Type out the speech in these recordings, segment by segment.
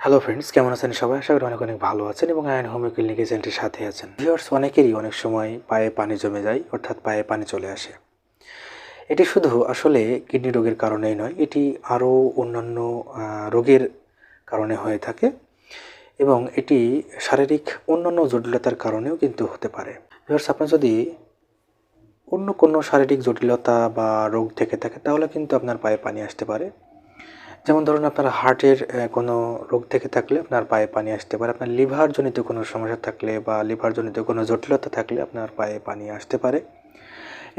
Hello friends, কেমন আছেন সবাই? আশা করি অনেক অনেক ভালো আছেন এবং আয়ন হোমিও ক্লিনিক এজেন্টের সাথে আছেন। ভিউয়ার্স, অনেকেরই অনেক সময় পায়ে পানি জমে যায়, অর্থাৎ পায়ে পানি চলে আসে। এটি শুধু আসলে কিডনি রোগের কারণেই নয়, এটি আরও অন্যান্য রোগের কারণে হয়ে থাকে এবং এটি শারীরিক অন্যান্য জটিলতার কারণেও কিন্তু হতে পারে। ভিউয়ার্স, আপনার যদি অন্য কোনো শারীরিক জটিলতা বা রোগ থেকে থাকে তাহলে কিন্তু আপনার পায়ে পানি আসতে পারে। যেমন ধরুন, আপনার হার্টের কোনো রোগ থেকে থাকলে আপনার পায়ে পানি আসতে পারে। আপনার লিভারজনিত কোনো সমস্যা থাকলে বা লিভারজনিত কোনো জটিলতা থাকলে আপনার পায়ে পানি আসতে পারে।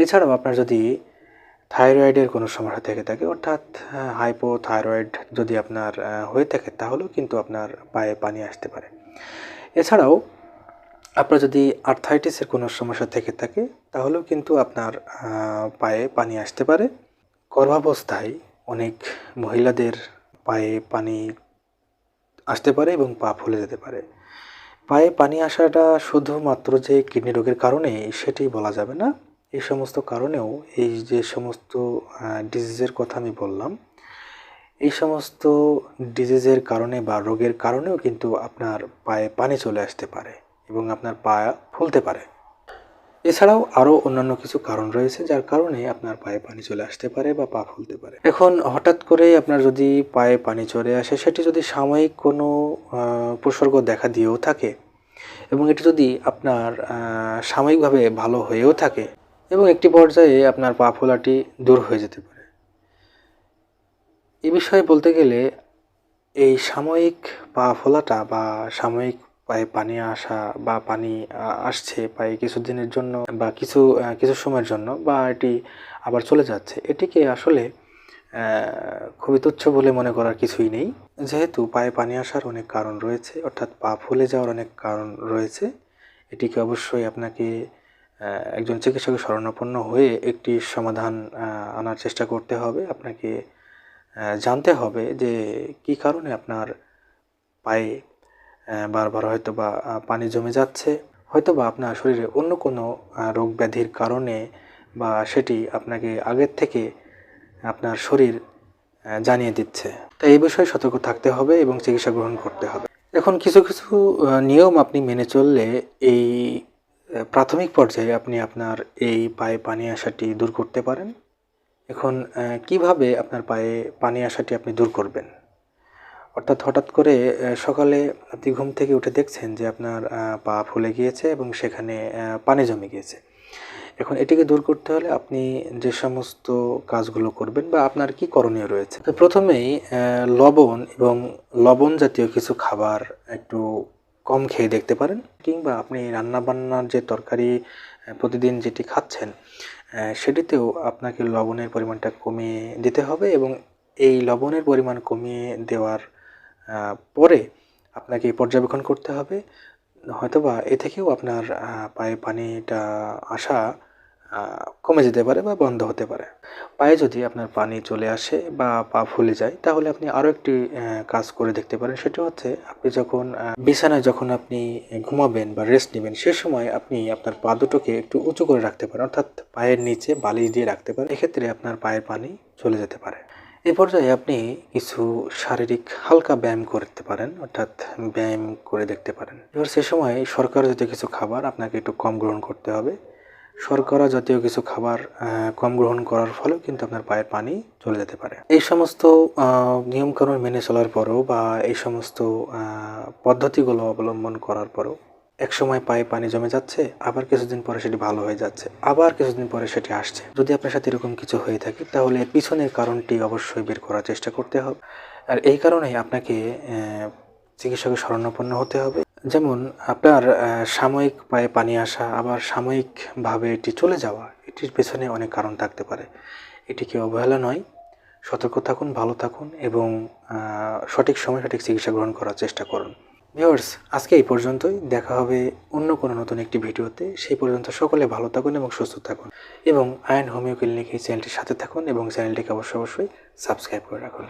এছাড়াও আপনার যদি থাইরয়েডের কোনো সমস্যা থেকে থাকে, অর্থাৎ হাইপোথাইরয়েড যদি আপনার হয়ে থাকে তাহলেও কিন্তু আপনার পায়ে পানি আসতে পারে। এছাড়াও আপনার যদি আর্থ্রাইটিসের কোনো সমস্যা থেকে থাকে তাহলেও কিন্তু আপনার পায়ে পানি আসতে পারে। গর্ভাবস্থায় অনেক মহিলাদের পায়ে পানি আসতে পারে এবং পা ফুলে যেতে পারে। পায়ে পানি আসাটা শুধুমাত্র যে কিডনি রোগের কারণে সেটি বলা যাবে না। এই সমস্ত কারণেও, এই যে সমস্ত ডিজিজের কথা আমি বললাম, এই সমস্ত ডিজিজের কারণে বা রোগের কারণেও কিন্তু আপনার পায়ে পানি চলে আসতে পারে এবং আপনার পা ফুলতে পারে। এছাড়াও আরও অন্যান্য কিছু কারণ রয়েছে যার কারণে আপনার পায়ে পানি চলে আসতে পারে বা পা ফুলতে পারে। এখন হঠাৎ করে আপনার যদি পায়ে পানি চলে আসে, সেটি যদি সাময়িক কোনো উপসর্গ দেখা দিয়েও থাকে এবং এটি যদি আপনার সাময়িকভাবে ভালো হয়েও থাকে এবং একটি পর্যায়ে আপনার পা ফোলাটি দূর হয়ে যেতে পারে। এ বিষয়ে বলতে গেলে, এই সাময়িক পা ফোলাটা বা সাময়িক পায়ে পানি আসা বা পানি আসছে পায়ে কিছুদিনের জন্য বা কিছু সময়ের জন্য, বা এটি আবার চলে যাচ্ছে, এটিকে আসলে খুবই তুচ্ছ বলে মনে করার কিছুই নেই। যেহেতু পায়ে পানি আসার অনেক কারণ রয়েছে, অর্থাৎ পা ফুলে যাওয়ার অনেক কারণ রয়েছে, এটিকে অবশ্যই আপনাকে একজন চিকিৎসকের শরণাপন্ন হয়ে একটি সমাধান আনার চেষ্টা করতে হবে। আপনাকে জানতে হবে যে কী কারণে আপনার পায়ে বারবার হয়তো বা পানি জমে যাচ্ছে, হয়তো বা আপনার শরীরে অন্য কোনো রোগ ব্যাধির কারণে, বা সেটি আপনাকে আগের থেকে আপনার শরীর জানিয়ে দিচ্ছে। তাই এই বিষয়ে সতর্ক থাকতে হবে এবং চিকিৎসা গ্রহণ করতে হবে। এখন কিছু কিছু নিয়ম আপনি মেনে চললে এই প্রাথমিক পর্যায়ে আপনি আপনার এই পায়ে পানি আসাটি দূর করতে পারেন। এখন কিভাবে আপনার পায়ে পানি আসাটি আপনি দূর করবেন? অর্থাৎ হঠাৎ করে সকালে আপনি ঘুম থেকে উঠে দেখছেন যে আপনার পা ফুলে গিয়েছে এবং সেখানে পানি জমে গিয়েছে। এখন এটিকে দূর করতে হলে আপনি যে সমস্ত কাজগুলো করবেন বা আপনার কি করণীয় রয়েছে, তো প্রথমেই লবণ এবং লবণ জাতীয় কিছু খাবার একটু কম খেয়ে দেখতে পারেন, কিংবা আপনি রান্নাবান্নার যে তরকারি প্রতিদিন যেটি খাচ্ছেন সেটিতেও আপনাকে লবণের পরিমাণটা কমিয়ে দিতে হবে এবং এই লবণের পরিমাণ কমিয়ে দেওয়ার পরে আপনাকে পর্যবেক্ষণ করতে হবে। হয়তোবা এ থেকেও আপনার পায়ে পানিটা আসা কমে যেতে পারে বা বন্ধ হতে পারে। পায়ে যদি আপনার পানি চলে আসে বা পা ফুলে যায়, তাহলে আপনি আরও একটি কাজ করে দেখতে পারেন। সেটা হচ্ছে, আপনি যখন বিছানায় যখন আপনি ঘুমাবেন বা রেস্ট নেবেন, সে সময় আপনি আপনার পা দুটোকে একটু উঁচু করে রাখতে পারেন, অর্থাৎ পায়ের নিচে বালিশ দিয়ে রাখতে পারেন। এক্ষেত্রে আপনার পায়ের পানি চলে যেতে পারে। এই পর্যায়ে আপনি কিছু শারীরিক হালকা ব্যায়াম করতে পারেন, অর্থাৎ ব্যায়াম করে দেখতে পারেন। এবার সে সময় শর্করা জাতীয় কিছু খাবার আপনাকে একটু কম গ্রহণ করতে হবে। শর্করা জাতীয় কিছু খাবার কম গ্রহণ করার ফলেও কিন্তু আপনার পায়ের পানি চলে যেতে পারে। এই সমস্ত নিয়মকানুন মেনে চলার পরেও বা এই সমস্ত পদ্ধতিগুলো অবলম্বন করার পরেও একসময় পায়ে পানি জমে যাচ্ছে, আবার কিছুদিন পরে সেটি ভালো হয়ে যাচ্ছে, আবার কিছুদিন পরে সেটি আসছে। যদি আপনার সাথে এরকম কিছু হয়ে থাকে, তাহলে পিছনের কারণটি অবশ্যই বের করার চেষ্টা করতে হবে। আর এই কারণেই আপনাকে চিকিৎসকের শরণাপন্ন হতে হবে। যেমন আপনার সাময়িক পায়ে পানি আসা, আবার সাময়িকভাবে এটি চলে যাওয়া, এটির পেছনে অনেক কারণ থাকতে পারে। এটিকে অবহেলা নয়, সতর্ক থাকুন, ভালো থাকুন এবং সঠিক সময়ে সঠিক চিকিৎসা গ্রহণ করার চেষ্টা করুন। ভিউয়ার্স, আজকে এই পর্যন্তই। দেখা হবে অন্য কোনো নতুন একটি ভিডিওতে। সেই পর্যন্ত সকলে ভালো থাকুন এবং সুস্থ থাকুন এবং আয়ন হোমিও ক্লিনিক এই চ্যানেলটির সাথে থাকুন এবং চ্যানেলটিকে অবশ্যই সাবস্ক্রাইব করে রাখুন।